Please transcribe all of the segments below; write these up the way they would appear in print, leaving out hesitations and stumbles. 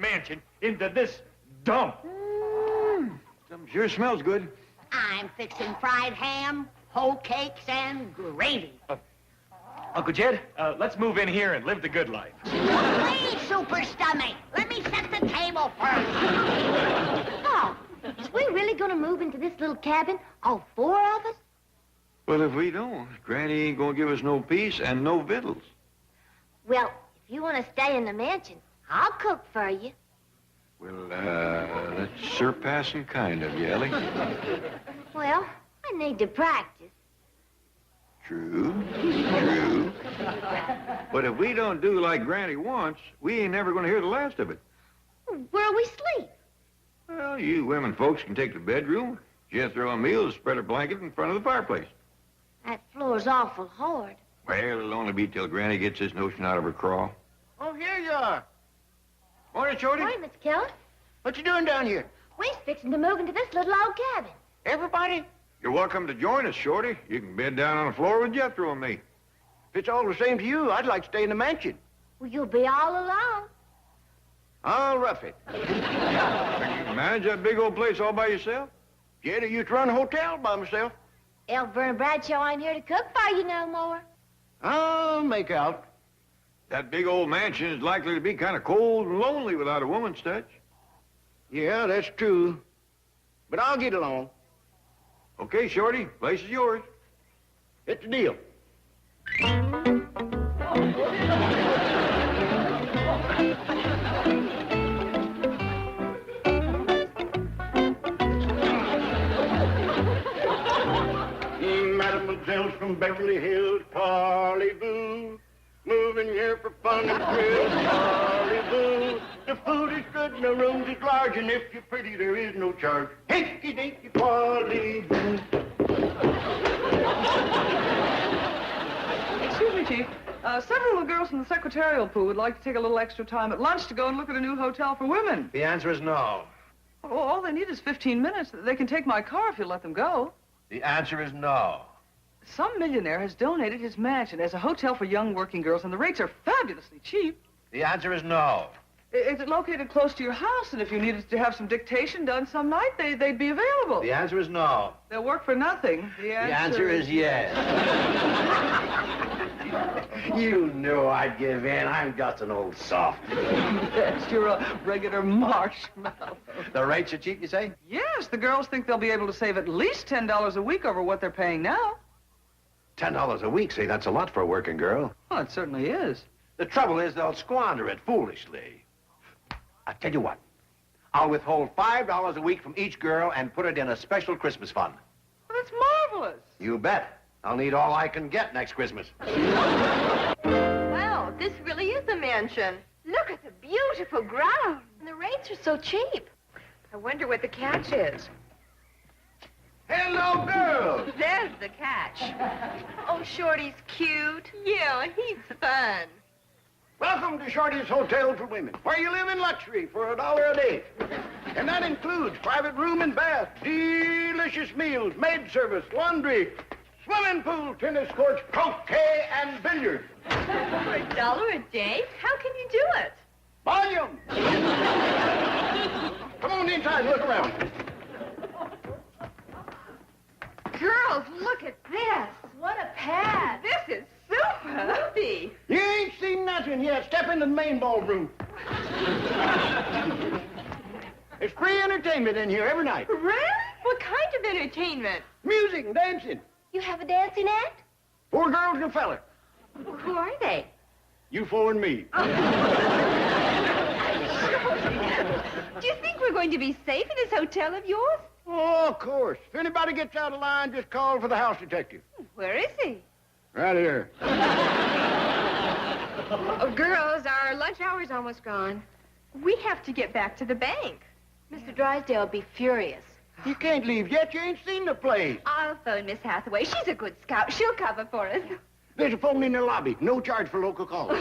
mansion into this dump. Something sure smells good. I'm fixing fried ham, whole cakes, and gravy. Uncle Jed, let's move in here and live the good life. Please, super stomach. Let me set the table first. Oh, is we really gonna move into this little cabin, all four of us? Well, if we don't, Granny ain't gonna give us no peace and no victuals. Well, if you want to stay in the mansion, I'll cook for you. Well, that's surpassing kind of you, Ellie. Well, I need to practice. True, true. But if we don't do like Granny wants, we ain't never gonna hear the last of it. Where'll we sleep? Well, you women folks can take the bedroom. Jethro and me'll spread a blanket in front of the fireplace. That floor's awful hard. Well, it'll only be till Granny gets this notion out of her craw. Oh, here you are. Morning, Shorty. Morning, Mr. Keller. What you doing down here? We're fixing to move into this little old cabin. Everybody? You're welcome to join us, Shorty. You can bed down on the floor with Jethro and me. If it's all the same to you, I'd like to stay in the mansion. Well, you'll be all alone. I'll rough it. Think you can manage that big old place all by yourself? Jed, I used to run a hotel by myself. Elver Bradshaw ain't here to cook for you no more. I'll make out. That big old mansion is likely to be kind of cold and lonely without a woman's touch. Yeah, that's true. But I'll get along. Okay, Shorty, place is yours. It's a deal. Mademoiselles from Beverly Hills, parlez-vous. Moving here for fun and thrill, parlez-vous. The food is good and the rooms is large, and if you're pretty, there is no charge. Hinky-dinky, parlez-vous. Excuse me, Chief. Several of the girls from the secretarial pool would like to take a little extra time at lunch to go and look at a new hotel for women. The answer is no. Oh, all they need is 15 minutes. They can take my car if you let them go. The answer is no. Some millionaire has donated his mansion as a hotel for young working girls, and the rates are fabulously cheap. The answer is no. It's located close to your house, and if you needed to have some dictation done some night, they'd be available. The answer is no. They'll work for nothing. The answer is yes. You knew I'd give in. I'm just an old soft. Yes, you're a regular marshmallow. The rates are cheap, you say? Yes, the girls think they'll be able to save at least $10 a week over what they're paying now. $10 a week, say, that's a lot for a working girl. Well, it certainly is. The trouble is they'll squander it foolishly. I tell you what, I'll withhold $5 a week from each girl and put it in a special Christmas fund. Well, that's marvelous. You bet. I'll need all I can get next Christmas. Wow, this really is a mansion. Look at the beautiful grounds. And the rates are so cheap. I wonder what the catch is. Hello, girls. There's the catch. Oh, Shorty's cute. Yeah, he's fun. Welcome to Shorty's Hotel for Women, where you live in luxury for $1 a day. And that includes private room and bath, delicious meals, maid service, laundry, swimming pool, tennis courts, croquet, and billiards. For $1 a day? How can you do it? Volume! Come on inside and look around. Girls, look at this. What a pad. This is super. Whoopee. You ain't seen nothing yet. Step into the main ballroom. There's free entertainment in here every night. Really? What kind of entertainment? Music and dancing. You have a dancing act? 4 girls and a fella. Who are they? You 4 and me. Do you think we're going to be safe in this hotel of yours? Oh, of course. If anybody gets out of line, just call for the house detective. Where is he? Right here. Oh, girls, our lunch hour's almost gone. We have to get back to the bank. Mr. Drysdale will be furious. You can't leave yet. You ain't seen the place. I'll phone Miss Hathaway. She's a good scout. She'll cover for us. There's a phone in the lobby. No charge for local calls.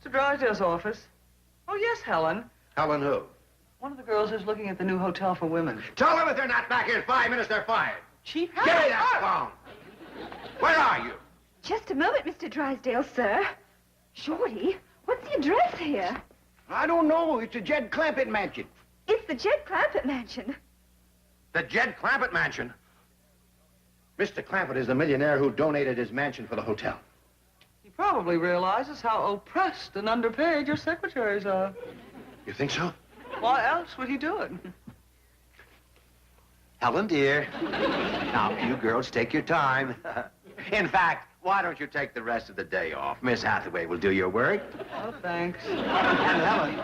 Mr. Drysdale's office. Oh, yes, Helen. Helen who? One of the girls is looking at the new hotel for women. Tell them if they're not back here in 5 minutes, they're fired. Chief, Give me that phone. Where are you? Just a moment, Mr. Drysdale, sir. Shorty, what's the address here? I don't know. It's a Jed Clampett mansion. It's the Jed Clampett mansion. The Jed Clampett mansion. Mr. Clampett is the millionaire who donated his mansion for the hotel. He probably realizes how oppressed and underpaid your secretaries are. You think so? Why else would he do it? Helen, dear. Now, you girls take your time. In fact, why don't you take the rest of the day off? Miss Hathaway will do your work. Oh, thanks. And Helen,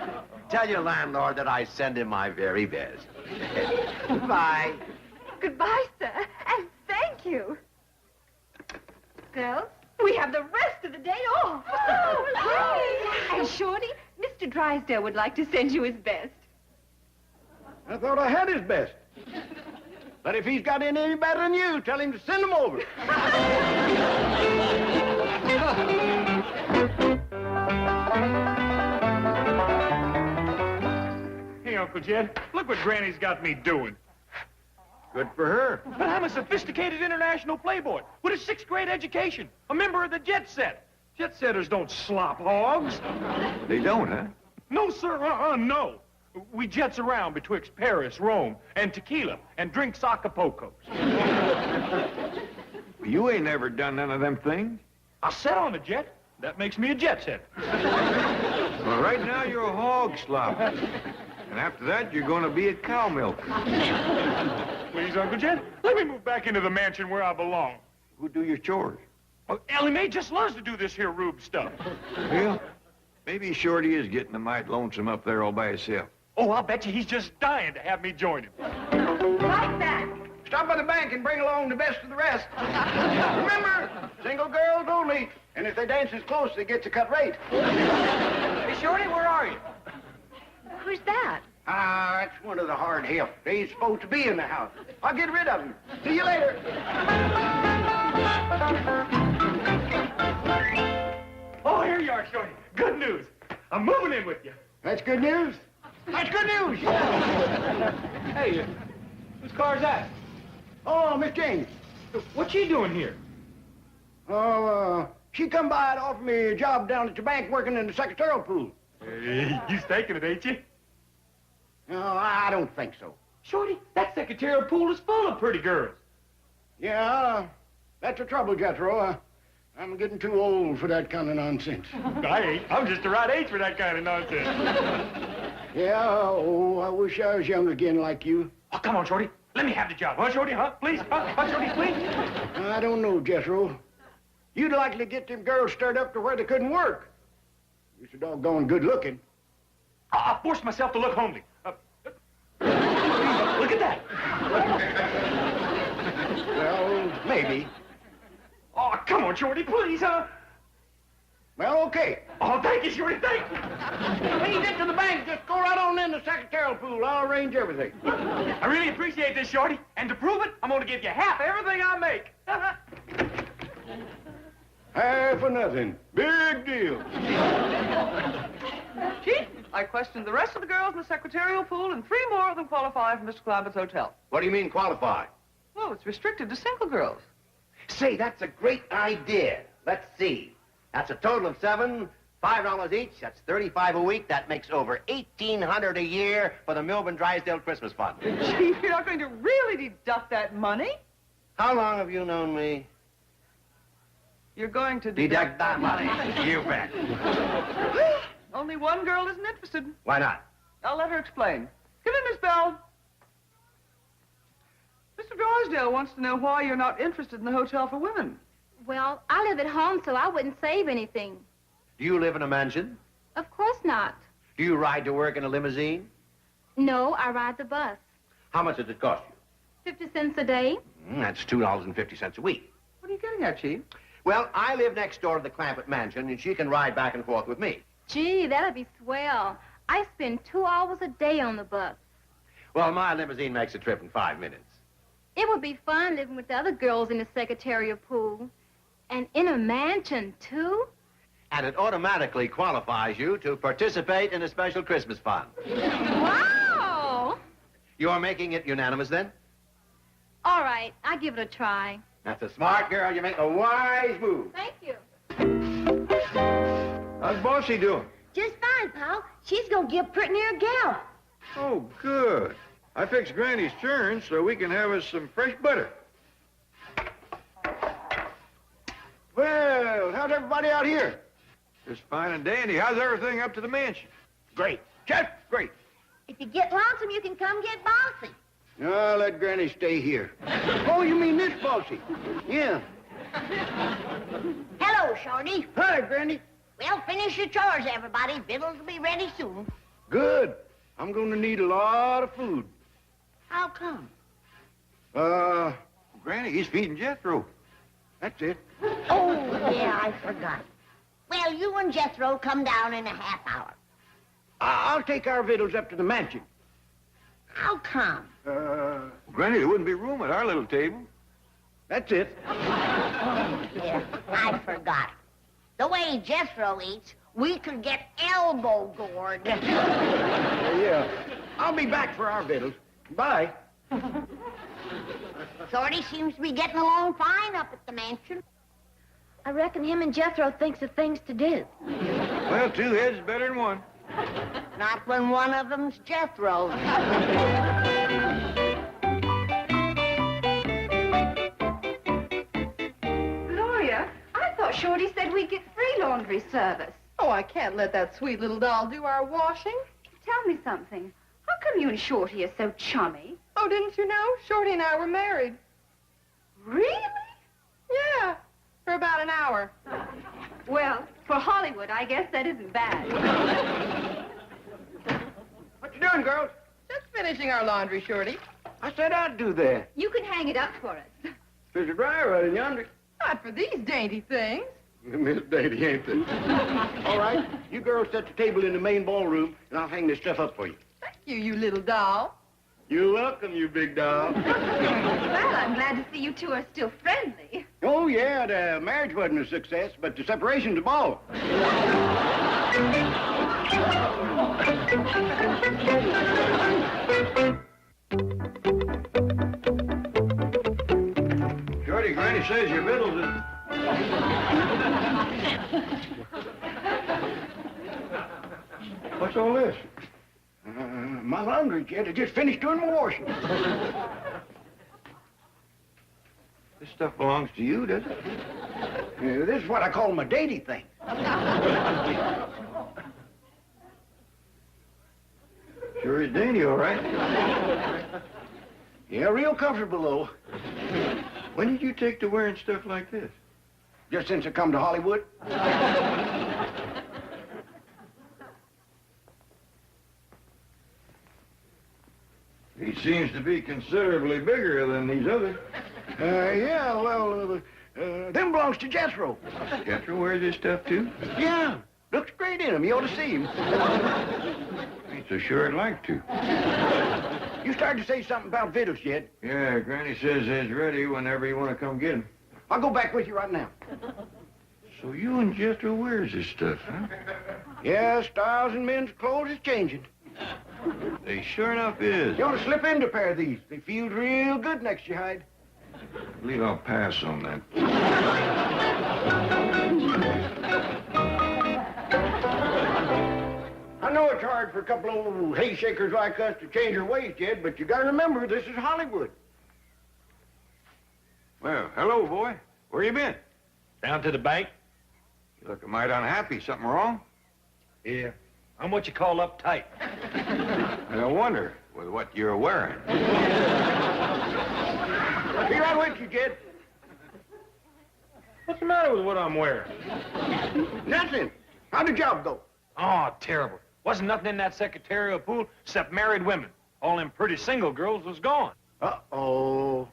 tell your landlord that I send him my very best. Goodbye. Goodbye, sir, and thank you. Girls, we have the rest of the day off. Oh, and Shorty, Mr. Drysdale would like to send you his best. I thought I had his best. But if he's got any better than you, tell him to send him over. Hey, Uncle Jed, look what Granny's got me doing. Good for her. But I'm a sophisticated international playboy with a 6th grade education, a member of the Jet Set. Jet Setters don't slop hogs. They don't, huh? No, sir, no. We jets around betwixt Paris, Rome, and tequila, and drink Acapulcos. You ain't never done none of them things. I set on a jet. That makes me a jet setter. Well, right now you're a hog slop. And after that, you're going to be a cow milker. Please, Uncle Jed, let me move back into the mansion where I belong. Who do your chores? Oh, Ellie Mae just loves to do this here rube stuff. Well, maybe Shorty is getting a mite lonesome up there all by himself. Oh, I'll bet you he's just dying to have me join him. Like that. Stop by the bank and bring along the best of the rest. Remember, single girls only. And if they dance as close, they get to cut rate. Hey, Shorty, where are you? Who's that? Ah, that's one of the hard help. They ain't supposed to be in the house. I'll get rid of them. See you later. Oh, here you are, Shorty. Good news. I'm moving in with you. That's good news. That's good news. Hey, whose car's that? Oh, Miss Jane. What's she doing here? Oh, she come by and offer me a job down at your bank working in the secretarial pool. Hey, you staking it, ain't you? No, I don't think so. Shorty, that secretarial pool is full of pretty girls. Yeah, that's the trouble, Jethro. I'm getting too old for that kind of nonsense. I ain't. I'm just the right age for that kind of nonsense. Yeah, oh, I wish I was young again like you. Oh, come on, Shorty. Let me have the job. Huh, Shorty? Huh? Please? Huh, Shorty, please? I don't know, Jethro. You'd likely get them girls stirred up to where they couldn't work. You're so doggone good looking. I forced myself to look homely. Look at that. Well, maybe. Oh, come on, Shorty, please, huh? Well, okay. Oh, thank you, Shorty, thank you. When you get to the bank, just go right on in the secretarial pool. I'll arrange everything. I really appreciate this, Shorty. And to prove it, I'm going to give you half everything I make. Half or nothing. Big deal. Chief, I questioned the rest of the girls in the secretarial pool, and 3 more of them qualify for Mr. Clampett's hotel. What do you mean qualify? Well, it's restricted to single girls. Say, that's a great idea. Let's see. That's a total of 7, $5 each. That's $35 a week. That makes over $1,800 a year for the Milburn Drysdale Christmas Fund. Chief, you're not going to really deduct that money? How long have you known me? You're going to Deduct that money. You bet. Only one girl isn't interested. Why not? I'll let her explain. Come in, Miss Bell. Mr. Drysdale wants to know why you're not interested in the hotel for women. Well, I live at home, so I wouldn't save anything. Do you live in a mansion? Of course not. Do you ride to work in a limousine? No, I ride the bus. How much does it cost you? 50 cents a day. That's $2.50 a week. What are you getting at, Chief? Well, I live next door to the Clampett mansion, and she can ride back and forth with me. Gee, that'd be swell. I spend 2 hours a day on the bus. Well, my limousine makes a trip in 5 minutes. It would be fun living with the other girls in the secretarial pool. And in a mansion, too? And it automatically qualifies you to participate in a special Christmas fund. Wow! You're making it unanimous, then? All right, I'll give it a try. That's a smart girl. You make a wise move. Thank you. How's Bossy doing? Just fine, pal. She's gonna get pretty near a gal. Oh, good. I fixed Granny's churn so we can have us some fresh butter. Well, how's everybody out here? Just fine and dandy. How's everything up to the mansion? Great. Just great. If you get lonesome, you can come get Bossy. No, let Granny stay here. Oh, you mean this Bossy? Yeah. Hello, Shorty. Hi, Granny. Well, finish your chores, everybody. Victuals will be ready soon. Good. I'm gonna need a lot of food. How come? Granny, he's feeding Jethro. That's it. Oh, yeah, I forgot. Well, you and Jethro come down in a half hour. I'll take our victuals up to the mansion. How come? Granny, there wouldn't be room at our little table. That's it. Yeah, I forgot. The way Jethro eats, we could get elbow gored. Yeah. I'll be back for our victuals. Bye. Shorty seems to be getting along fine up at the mansion. I reckon him and Jethro thinks of things to do. Well, two heads is better than one. Not when one of them's Jethro. Gloria, I thought Shorty said we'd get free laundry service. Oh, I can't let that sweet little doll do our washing. Tell me something. How come you and Shorty are so chummy? Oh, didn't you know? Shorty and I were married. Really? Yeah, for about an hour. Well, for Hollywood, I guess that isn't bad. What you doing, girls? Just finishing our laundry, Shorty. I said I'd do that. You can hang it up for us. There's a dryer right in yonder. Not for these dainty things. Miss Daisy, ain't they? All right, you girls set the table in the main ballroom, and I'll hang this stuff up for you. Thank you, you little doll. You're welcome, you big doll. Well, I'm glad to see you two are still friendly. Oh, yeah, the marriage wasn't a success, but the separation's a ball. Shorty, Granny says your victuals is... What's all this? My laundry, kid. I just finished doing my washing. This stuff belongs to you, does it? This is what I call my dainty thing. Sure is dainty, all right. Yeah, real comfortable, though. When did you take to wearing stuff like this? Just since I come to Hollywood. He seems to be considerably bigger than these others. Yeah, well, them belongs to Jethro. Jethro wears this stuff, too? Yeah, looks great in him. You ought to see him. Ain't so sure I'd like to. You started to say something about victuals, Jed. Yeah, Granny says it's ready whenever you want to come get 'em. I'll go back with you right now. So you and Jethro wears this stuff, huh? Yeah, styles in men's clothes is changing. They sure enough is. You ought to slip into a pair of these. They feel real good next to your hide. I believe I'll pass on that. I know it's hard for a couple of old hay shakers like us to change our ways, Jed, but you gotta remember this is Hollywood. Well, hello, boy. Where you been? Down to the bank? You look mighty unhappy. Something wrong? Yeah. I'm what you call uptight. I wonder with what you're wearing. Be right with you, Jed. What's the matter with what I'm wearing? Nothing. How'd the job go? Oh, terrible. Wasn't nothing in that secretarial pool except married women. All them pretty single girls was gone. Uh-oh.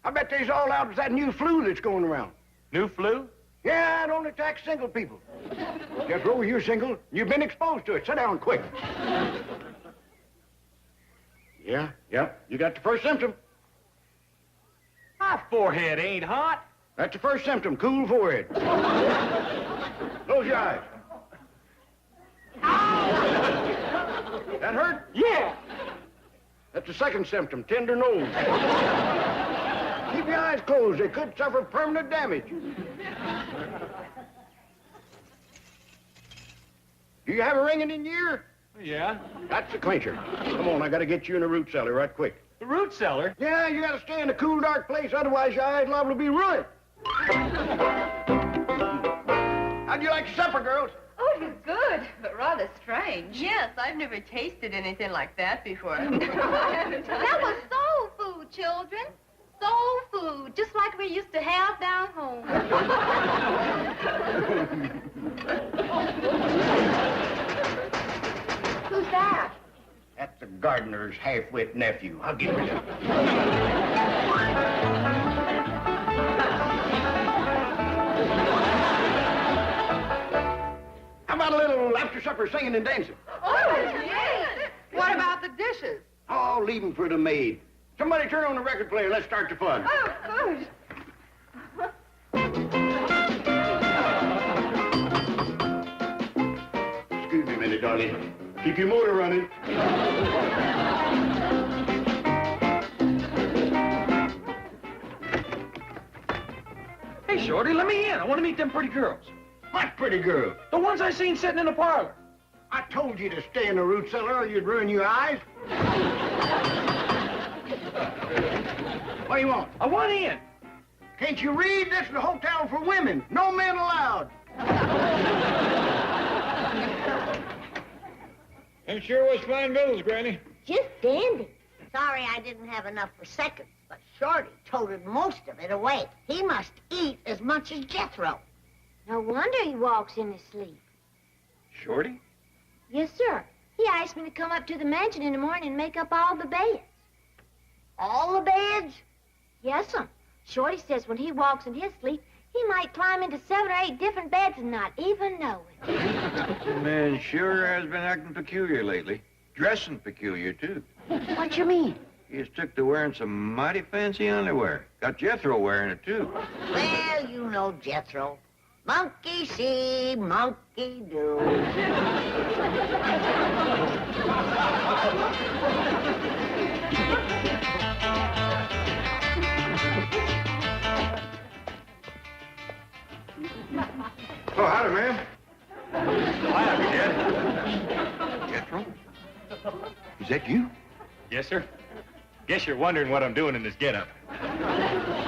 I bet they's all out with that new flu that's going around. New flu? Yeah, it only attacks single people. Jethro, you're single. You've been exposed to it. Sit down quick. Yeah, you got the first symptom. My forehead ain't hot. That's the first symptom, cool forehead. Close your eyes. That hurt? Yeah. That's the second symptom, tender nose. Keep your eyes closed. They could suffer permanent damage. Do you have a ringing in your ear? Yeah. That's the clincher. Come on, I gotta get you in the root cellar right quick. The root cellar? Yeah, you gotta stay in a cool, dark place, otherwise your eyes liable to be ruined. How'd you like your supper, girls? Oh, it was good, but rather strange. Yes, I've never tasted anything like that before. That was soul food, children. Soul food, just like we used to have down home. Who's that? That's the gardener's half-wit nephew. I'll get rid of him. How about a little after-supper singing and dancing? Oh, yes. What about the dishes? Oh, leave them for the maid. Somebody turn on the record player. Let's start the fun. Oh, good. Excuse me a minute, darling. Keep your motor running. Hey, Shorty, let me in. I want to meet them pretty girls. What pretty girl? The ones I seen sitting in the parlor. I told you to stay in the root cellar or you'd ruin your eyes. What do you want? I want in. Can't you read? This is a hotel for women. No men allowed. Them sure was fine villas, Granny. Just dandy. Sorry I didn't have enough for seconds, but Shorty toted most of it away. He must eat as much as Jethro. No wonder he walks in his sleep. Shorty? Yes, sir. He asked me to come up to the mansion in the morning and make up all the beds. All the beds? Yes, sir. Shorty says when he walks in his sleep, he might climb into 7 or 8 different beds and not even know it. The man sure has been acting peculiar lately. Dressing peculiar, too. What you mean? He's took to wearing some mighty fancy underwear. Got Jethro wearing it, too. Well, you know Jethro. Monkey see, monkey do. Oh, howdy, ma'am. Hi, Dad. Jethro? Is that you? Yes, sir. Guess you're wondering what I'm doing in this getup.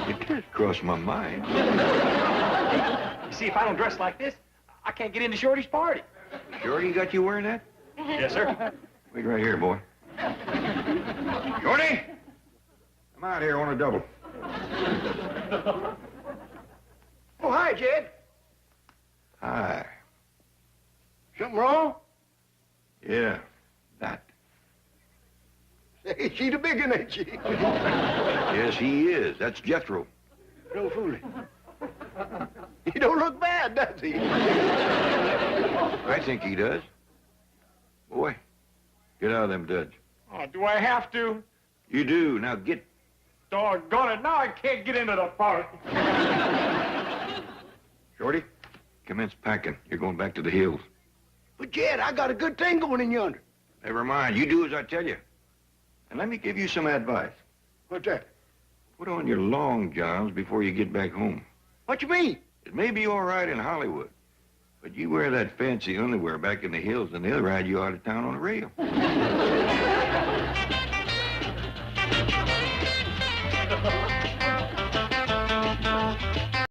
It just crossed my mind. You see, if I don't dress like this, I can't get into Shorty's party. Shorty got you wearing that? Yes, sir. Wait right here, boy. Shorty! Come out here on a double. Oh, hi, Jed. Hi. Something wrong? Yeah, that. Say, she's a big one, ain't she? Yes, he is. That's Jethro. No fooling. He don't look bad, does he? I think he does. Boy, get out of them duds. Oh, do I have to? You do. Now get. Doggone it, now I can't get into the party. Shorty, commence packing. You're going back to the hills. But, Jed, I got a good thing going in yonder. Never mind. You do as I tell you. And let me give you some advice. What's that? Put on your long johns before you get back home. What you mean? It may be all right in Hollywood, but you wear that fancy underwear back in the hills and they'll ride you out of town on a rail.